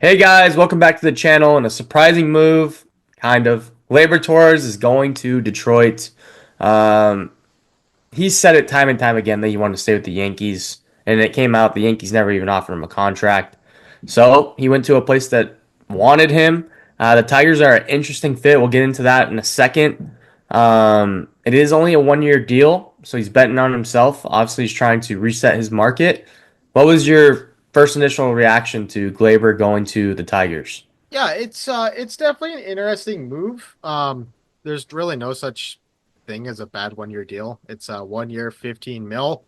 Hey guys, welcome back to the channel. And a surprising move, kind of. Gleyber Torres is going to Detroit. Um, he's said it time and time again that he wanted to stay with the Yankees, and it came out the Yankees never even offered him a contract. So he went to a place that wanted him. The Tigers are an interesting fit. We'll get into that in a second. It is only a 1 year deal, so he's betting on himself. Obviously, he's trying to reset his market. What was your first initial reaction to Gleyber going to the Tigers? Yeah, it's definitely an interesting move. There's really no such thing as a bad 1 year deal. It's a 1 year, 15 mil.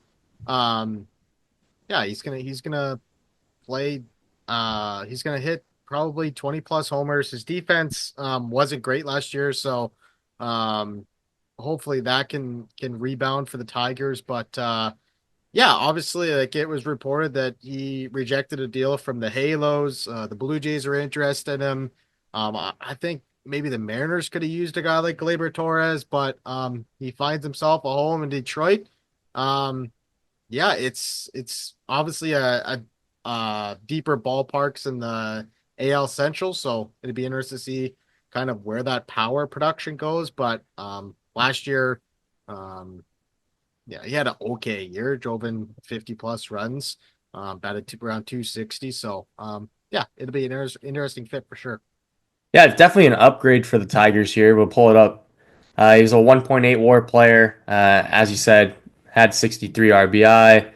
Um, yeah, he's gonna play he's gonna hit probably 20 plus homers. His defense wasn't great last year, so um hopefully that can rebound for the Tigers. But yeah, obviously, like it was reported that he rejected a deal from the Halos. The Blue Jays are interested in him. I think maybe the Mariners could have used a guy like Gleyber Torres, but he finds himself a home in Detroit. Um, yeah, it's obviously a deeper ballparks in the AL Central, so it'd be interesting to see kind of where that power production goes. But last year, um, yeah, he had an okay year, drove in 50 plus runs, batted around 260. So, yeah, it'll be an interesting fit for sure. Yeah, it's definitely an upgrade for the Tigers here. We'll pull it up. He was a 1.8 WAR player. As you said, had 63 RBI,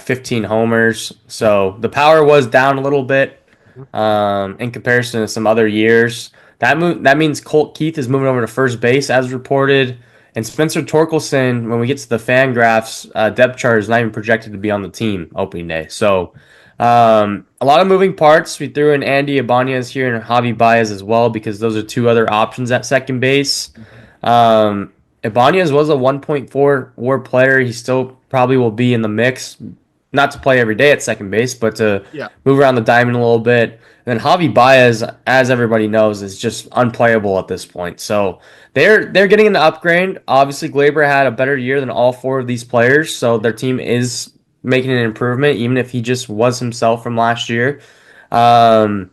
15 homers. So the power was down a little bit in comparison to some other years. That means Colt Keith is moving over to first base as reported, and Spencer Torkelson. When we get to the fan graphs, depth chart is not even projected to be on the team opening day. So a lot of moving parts. We threw in Andy Ibanez here and Javi Baez as well because those are two other options at second base. Mhm. Ibanez was a 1.4 WAR player. He still probably will be in the mix, not to play every day at second base, but to Yeah, move around the diamond a little bit. And then Javi Baez, as everybody knows, is just unplayable at this point. So they're getting an upgrade. Obviously, Glaber had a better year than all four of these players, so their team is making an improvement, even if he just was himself from last year. Um,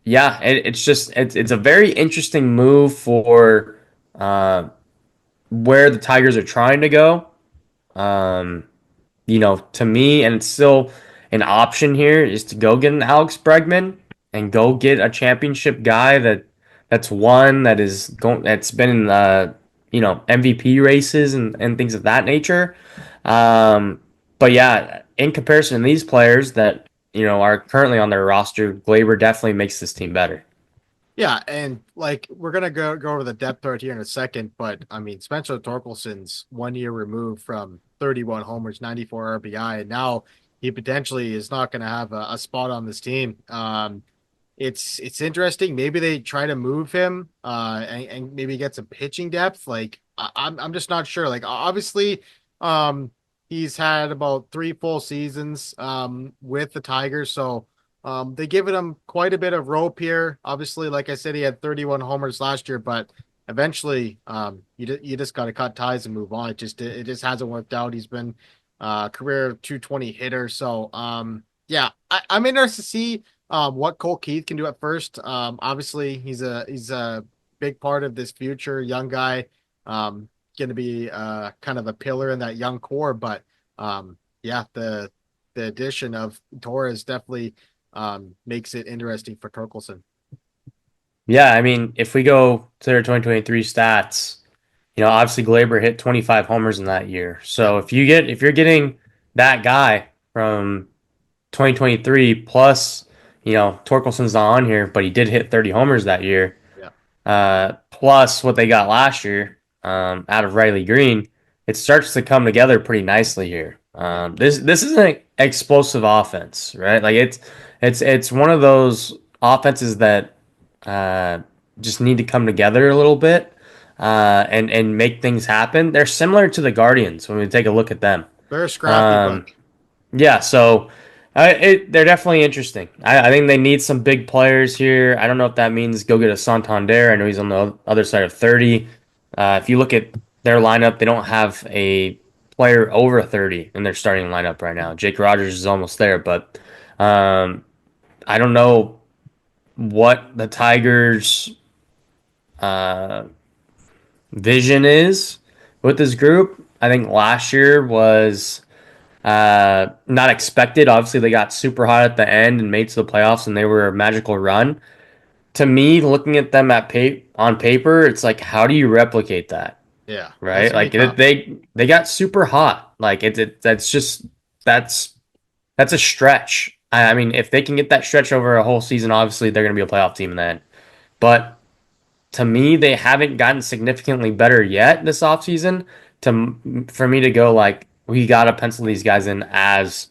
yeah, it's a very interesting move for uh, where the Tigers are trying to go. Um, to me, and it's still an option here is to go get an Alex Bregman and go get a championship guy that's won that's been in MVP races and things of that nature. Um, but yeah, in comparison to these players that are currently on their roster, Glaber definitely makes this team better. yeah, and like we're gonna go over the depth chart here in a second, but I mean Spencer Torkelson's 1 year removed from 31 homers, 94 RBI, and now he potentially is not gonna have a spot on this team. It's interesting. Maybe they try to move him, and maybe get some pitching depth. Like I'm just not sure. Like obviously, he's had about three full seasons with the Tigers, so they given him quite a bit of rope here. Obviously, like I said, he had 31 homers last year, but eventually, you just got to cut ties and move on. It just hasn't worked out. He's been career 220 hitter, so yeah, I'm interested to see what Cole Keith can do at first. Obviously, he's a big part of this future young guy. Going to be kind of a pillar in that young core, but yeah, the addition of Torres definitely makes it interesting for Torkelson. Yeah, I mean, if we go to their 2023 stats, obviously Glaber hit 25 homers in that year. Yeah, So if you're getting that guy from 2023 plus, Torkelson's not on here, but he did hit 30 homers that year. yeah, Plus what they got last year out of Riley Green, it starts to come together pretty nicely here. yeah. This is an explosive offense, right? Like it's one of those offenses that uh, just need to come together a little bit and make things happen. They're similar to the Guardians when we take a look at them. They're a scrappy Um, bunch. yeah, so they're definitely interesting. I think they need some big players here. I don't know if that means go get a Santander. I know he's on the other side of 30. If you look at their lineup, they don't have a player over 30 in their starting lineup right now. Jake Rogers is almost there, but um, I don't know what the Tigers' uh, vision is with this group. I think last year was not expected. Obviously, they got super hot at the end and made to the playoffs, and they were a magical run. To me, looking at them on paper, it's like, how do you replicate that? Yeah, that's Right? gonna be Like tough. they got super hot. Like that's just that's that's a stretch. I mean, if they can get that stretch over a whole season, obviously they're going to be a playoff team in the end. But to me, they haven't gotten significantly better yet this offseason for me to go like we got to pencil these guys in as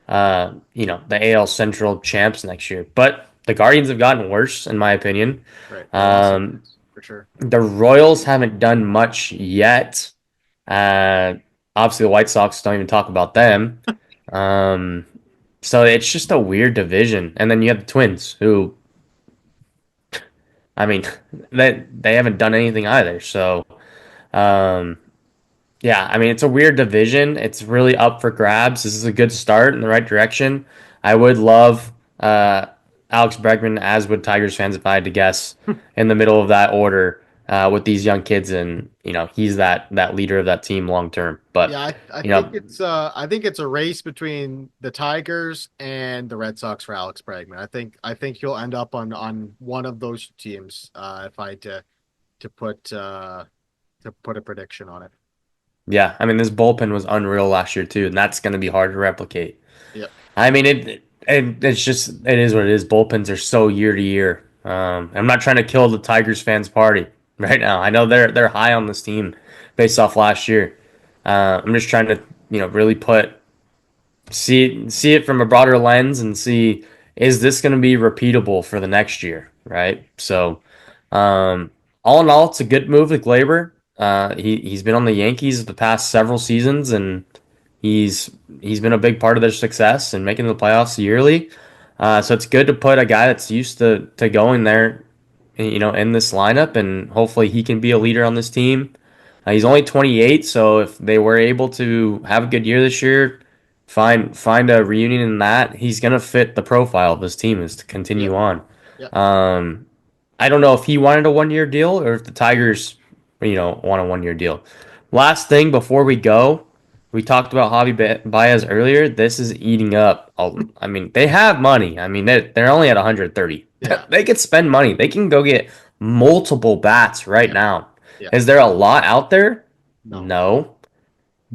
the AL Central champs next year. But the Guardians have gotten worse, in my opinion. Right, they lost some Um, guys for sure. the Royals haven't done much yet. Uh, Obviously, the White Sox don't even talk about them. Um, so it's just a weird division. And then you have the Twins, who, I mean, they haven't done anything either. So, um, yeah, I mean, it's a weird division. It's really up for grabs. This is a good start in the right direction. I would love Alex Bregman, as would Tigers fans, if I had to guess, in the middle of that order with these young kids, and he's that leader of that team long term. Yeah, But I you think know, it's a race between the Tigers and the Red Sox for Alex Bregman. I think he'll end up on one of those teams if I had to put to put a prediction on it. yeah, I mean, this bullpen was unreal last year too, and that's going to be hard to replicate. Yep. I mean, it is what it is. Bullpens are so year to year. I'm not trying to kill the Tigers fans party right now. I know they're high on this team based off last year. I'm just trying to really see it from a broader lens and see, is this going to be repeatable for the next year, right? So, um, all in all, it's a good move with Gleyber. He's been on the Yankees the past several seasons, and he's he's been a big part of their success and making the playoffs yearly. So it's good to put a guy that's used to going there, in this lineup, and hopefully he can be a leader on this team. He's only 28, so if they were able to have a good year this year, find a reunion in that, he's gonna fit the profile of this team is to Yep. continue on. Yep. Um, I don't know if he wanted a 1 year deal or if the Tigers, want a 1 year deal. Last thing before we go, we talked about Baez earlier. This is eating up. I mean, they have money. I mean, they're only at 130. Yeah. They could spend money. They can go get multiple bats right Yeah. now. Yeah. Is there a lot out there? No. No,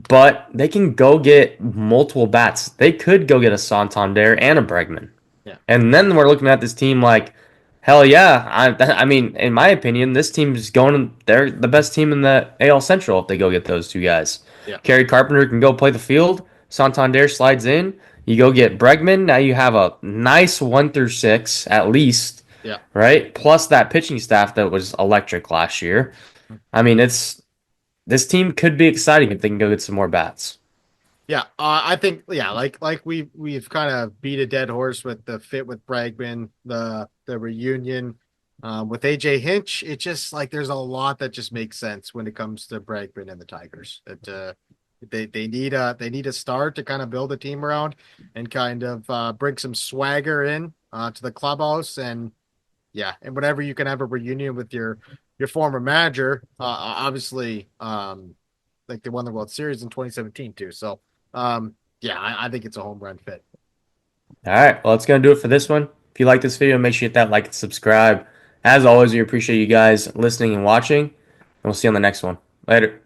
but they can go get multiple bats. They could go get a Santander and a Bregman. Yeah. And then we're looking at this team like, hell yeah. I mean, in my opinion, this team's going. They're the best team in the AL Central if they go get those two guys. Yeah. Kerry Carpenter can go play the field. Santander slides in. You go get Bregman. Now you have a nice 1 through 6 at least, Yeah. right? Plus that pitching staff that was electric last year. I mean, this team could be exciting if they can go get some more bats. Yeah, I think like we've kind of beat a dead horse with the fit with Bregman, the reunion with AJ Hinch. It just like there's a lot that just makes sense when it comes to Bregman and the Tigers. They need a start to kind of build a team around and kind of bring some swagger in to the clubhouse and yeah, and whenever you can have a reunion with your former manager, obviously like they won the World Series in 2017 too. So yeah, I think it's a home run fit. All right, well, that's going to do it for this one. If you like this video, make sure you hit that like and subscribe. As always, we appreciate you guys listening and watching, and we'll see you on the next one. Later.